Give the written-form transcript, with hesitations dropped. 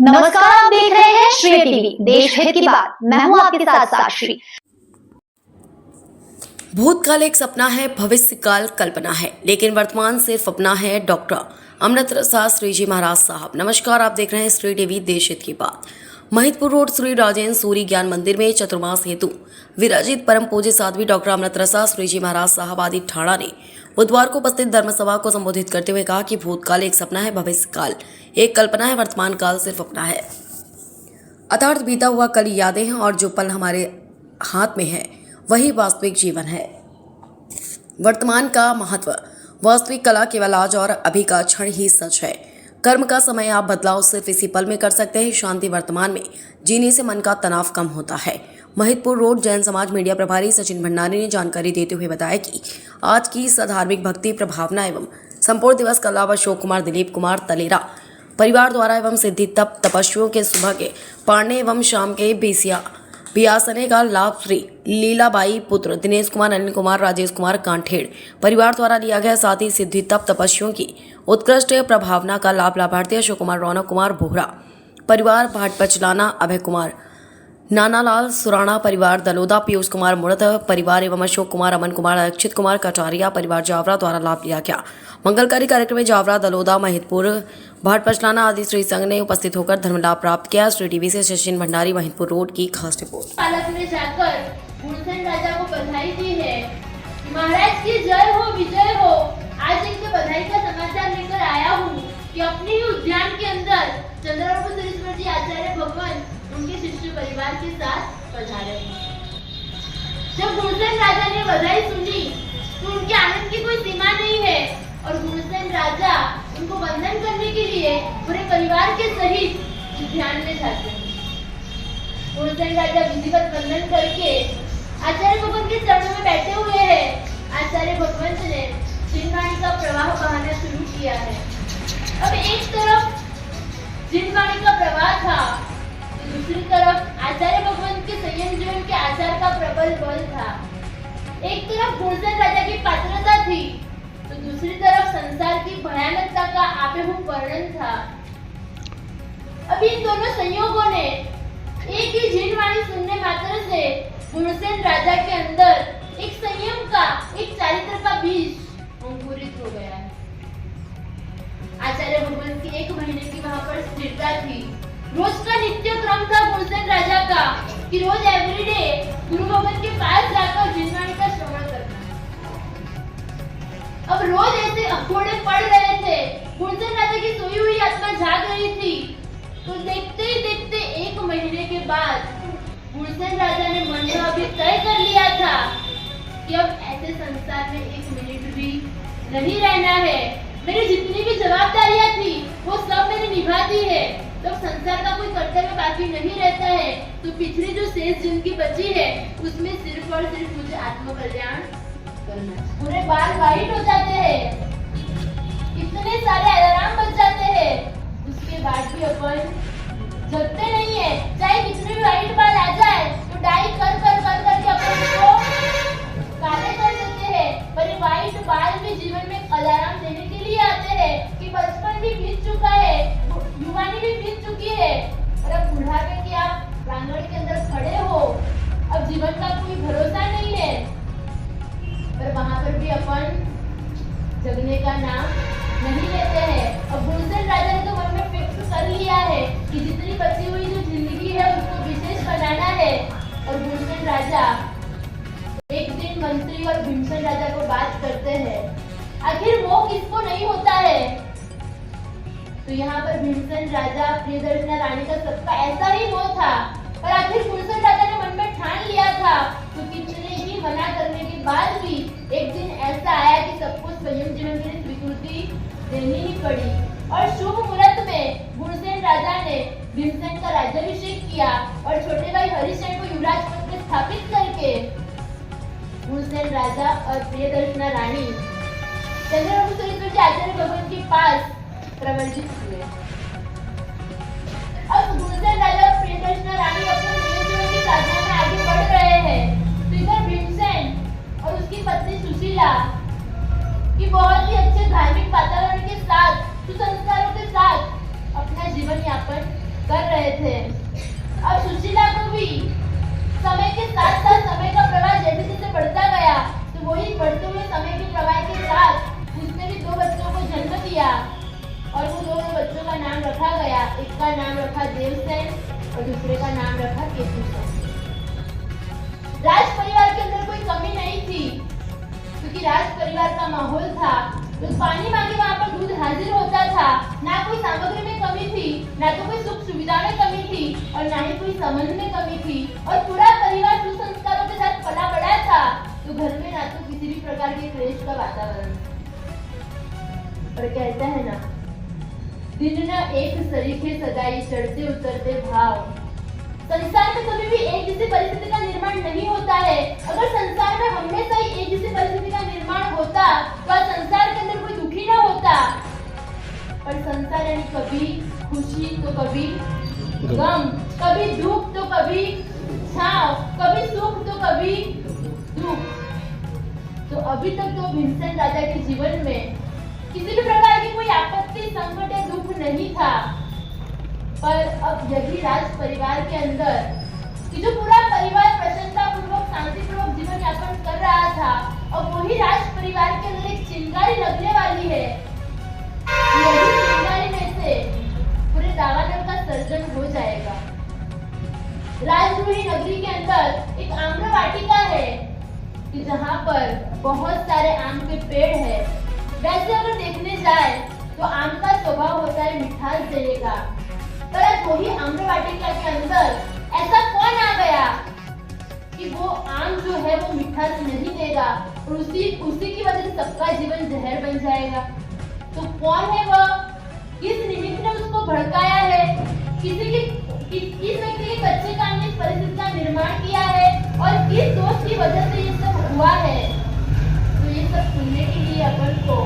नमस्कार, आप देख रहे हैं श्रेय टीवी, देश हित की बात। मैं हूं आपके साथ साक्षी। भूतकाल एक सपना है, भविष्यकाल कल्पना है, लेकिन वर्तमान सिर्फ अपना है। डॉक्टर अमृतरसा श्री जी महाराज साहब। नमस्कार, आप देख रहे हैं श्रेय टीवी, देश हित की बात। महिदपुर रोड श्री राजेंद्र सूरी ज्ञान मंदिर में चतुर्मास हेतु विराजित परम पूज्य साध्वी डॉक्टर अमृतरसा श्री जी महाराज साहब आदि ठाणा ने बुधवार को उपस्थित धर्मसभा को संबोधित करते हुए कहा कि भूतकाल एक सपना है, भविष्यकाल एक कल्पना है, वर्तमान काल सिर्फ अपना है। अर्थात बीता हुआ कल यादें हैं और जो पल हमारे हाथ में है वही वास्तविक जीवन है। वर्तमान का महत्व, वास्तविक कला केवल आज और अभी का क्षण ही सच है। कर्म का समय आप बदलाव सिर्फ इसी पल में कर सकते हैं। शांति वर्तमान में जीने से मन का तनाव कम होता है। महिदपुर रोड जैन समाज मीडिया प्रभारी सचिन भंडारी ने जानकारी देते हुए बताया कि आज की सधार्मिक भक्ति प्रभावना एवं संपूर्ण दिवस का लाभ अशोक कुमार दिलीप कुमार तलेरा परिवार द्वारा एवं सिद्धि तप तपस्वियों के सुबह के पारने एवं शाम के बियासने का लाभ श्री लीलाबाई पुत्र दिनेश कुमार, अनिल कुमार, राजेश कुमार कांठेड़ परिवार द्वारा लिया गया। साथ ही सिद्धि तप तपस्वियों की उत्कृष्ट प्रभावना का लाभ लाभार्थी अशोक कुमार, रौनक कुमार बोहरा परिवार, भाट पचलाना, अभय कुमार, नानालाल सुराणा परिवार, दलोदा पीयूष कुमार मुड़त परिवार एवं अशोक कुमार, अमन कुमार, अक्षित कुमार कटारिया परिवार जावरा द्वारा लाभ लिया गया। मंगलकारी कार्यक्रम में जावरा, दलोदा, महिदपुर, भाट पचलाना आदि श्री संघ ने उपस्थित होकर धर्म लाभ प्राप्त किया। श्री टीवी से सचिन भंडारी, महिदपुर रोड की खास रिपोर्ट। पालक ने जाकर गुणसेन राजा को बधाई दी है। महाराज की जय हो, विजय हो। आज एक बधाई का समाचार लेकर आया हूँ कि अपने ही उद्यान के अंदर चंद्रबाबू सुरेश्वर जी आचार्य भगवान उनके शिष्य परिवार के साथ पधारे। जब गुणसेन राजा ने बधाई सुनी तो उनके आनंद की कोई सीमा नहीं है और गुणसेन राजा उनको वंदन करने के लिए पूरे परिवार के सहित उद्यान में जाते हैं। गुणसेन राजा विधिवत वंदन करके आचार्य भगवान के चरणों में बैठे हुए हैं। आचार्य भगवंत ने जिनवाणी का प्रवाह बहाना शुरू किया है। अब एक तरफ जिनवाणी का प्रवाह था तो दूसरी तरफ आचार्य भगवंत के संयम जीवन के आचार का प्रबल बल था। एक तरफ गुणसेन राजा की पात्रता थी तो दूसरी तरफ संसार की भयानकता का आबेहूब वर्णन था। अब इन दोनों संयोगों ने एक ही जिनवाणी सुनने मात्र से गुणसेन राजा के अंदर एक संयम का, एक चारित्र का बीज अंकुरित हो गया है। आचार्य भगवान की 1 महीने की वहां पर स्थिरता थी। रोज का नित्य क्रम था गुणसेन राजा का कि रोज एवरीडे गुरु भगवान के पास जाकर जिनवाणी का श्रवण करना। अब रोज ऐसे अखोड़े पड़ रहे थे। गुणसेन राजा की सोई हुई आत्मा जाग रही थी। तो देखते ही देखते 1 महीने के बाद गुणसेन राजा ने मन में अभी तय कर लिया था कि अब ऐसे संसार में 1 मिनट भी नहीं रहना है। मेरी जितनी भी जवाबदारियां थी वो सब मैंने निभा दी है। तो संसार का कोई कर्तव्य बाकी नहीं रहता है। तो पिछली जो शेष जिंदगी बची है उसमें सिर्फ और सिर्फ मुझे आत्मकल्याण करना। पूरे बाल वाइट हो जाते हैं, इतने सारे अलार्म बज जाते हैं, उसके बाद भी अपन जगते नहीं है। चाहे कितने भी वाइट बाल आ जाए तो डाई कर करके अपन को काले कर देते हैं। पर ये वाइट बाल भी जीवन में अलार्म देने के लिए आते हैं कि बचपन भी बीत चुका है, युवानी भी बीत चुकी है और अब बुढ़ापे के आप प्रांगण के अंदर खड़े हो। अब जीवन का कोई भरोसा नहीं है। पर वहां पर भी अपन जगने का नाम नहीं लेते हैं। अब गुणसेन राजा ने तो मन में फिक्स कर लिया है कि जितनी बची हुई जो जिंदगी है उसको विशेष बनाना है। और गुणसेन राजा एक दिन मंत्री और भीमसेन राजा को बात करते हैं, आखिर मोह किसको नहीं होता है। तो यहाँ पर भीमसेन राजा, प्रियदर्शना रानी का सबका ऐसा ही मोह था। पर आखिर गुणसेन राजा ने मन में ठान लिया था तो कितने ही मना करने के बाद भी एक दिन ऐसा आया कि सबको संयम जीवन के लिए स्वीकृति देनी ही पड़ी। और शुभ मुहूर्त में गुणसेन राजा ने भीमसेन का राज्याभिषेक किया और छोटे भाई हरिसेन को युवराज पद पर स्थापित करके गुणसेन राजा और प्रियदर्शना रानी चंद्रबाबू सुरेश्वर जी आचार्य भगवान के पास प्रवर्जित हुए। अब गुणसेन राजा और प्रियदर्शना रानी अपने जीवन की साधना में आगे बढ़ रहे हैं। तो इधर भीमसेन और उसकी पत्नी सुशीला की बहुत ही अच्छे धार्मिक वातावरण के साथ, सुसंस्कारों के साथ अपना जीवन यापन कर रहे थे। अब सुशीला को भी समय के साथ साथ समय का प्रवाह जैसे जैसे बढ़ता गया, तो वही बढ़ते हुए समय के प्रवाह के साथ उसने भी 2 बच्चों को जन्म दिया और वो 2 बच्चों का नाम रखा गया। एक का नाम रखा देवसेन और दूसरे का नाम रखा केतुसेन। राज परिवार के अंदर कोई कमी नहीं थी, क्योंकि राज परिवार का माहौल था। तो पानी मांगे वहाँ पर दूध हाजिर होता था। ना कोई सामग्री में कमी थी, ना तो कोई सुख सुविधा में कमी थी और ना ही कोई संबंध में कमी थी। और पूरा परिवार सुसंस्कारों के साथ पला बड़ा था। तो घर में ना तो किसी भी प्रकार के क्लेश का वातावरण। और कहते हैं ना, दिन न एक सरीखे सगाई, चढ़ते उतरते भाव। संसार में कभी भी एक जैसी परिस्थिति का निर्माण नहीं होता है। अगर संसार में हमेशा ही एक जैसी परिस्थिति का निर्माण होता तो आज संसार के अंदर कोई दुखी न होता। पर संसार यानी कभी खुशी तो कभी गम, कभी दुख तो कभी छाव, कभी सुख तो कभी दुख। तो अभी तक तो भीमसेन राजा के जीवन में किसी भी प्रकार की कोई आपत्ति, संकट या दुख नहीं था। पर अब यही राज परिवार के अंदर कि जो पूरा परिवार प्रसन्नता पूर्वक, शांति पूर्वक जीवन यापन कर रहा था, अब वही राज परिवार के अंदर एक चिंगारी लगने वाली है। यही चिंगारी में से पूरे दावानल का सर्जन हो जाएगा। राजद्रोही नगरी के अंदर एक आम्र वाटिका है कि जहाँ पर बहुत सारे आम के पेड़ है। वैसे अगर देखने जाए तो आम का स्वभाव होता है मिठास देने का, पर आज वही आम्र वाटिका के अंदर ऐसा कौन आ गया कि वो आम जो है वो मिठास नहीं देगा और उसी की वजह से सबका जीवन जहर बन जाएगा। तो कौन है वह? किस निमित्त ने उसको भड़काया है? किस व्यक्ति के कच्चे काम ने इस परिस्थिति का निर्माण किया है और किस दोष की वजह से ये सब हुआ है? तो ये सब सुनने के लिए अपन को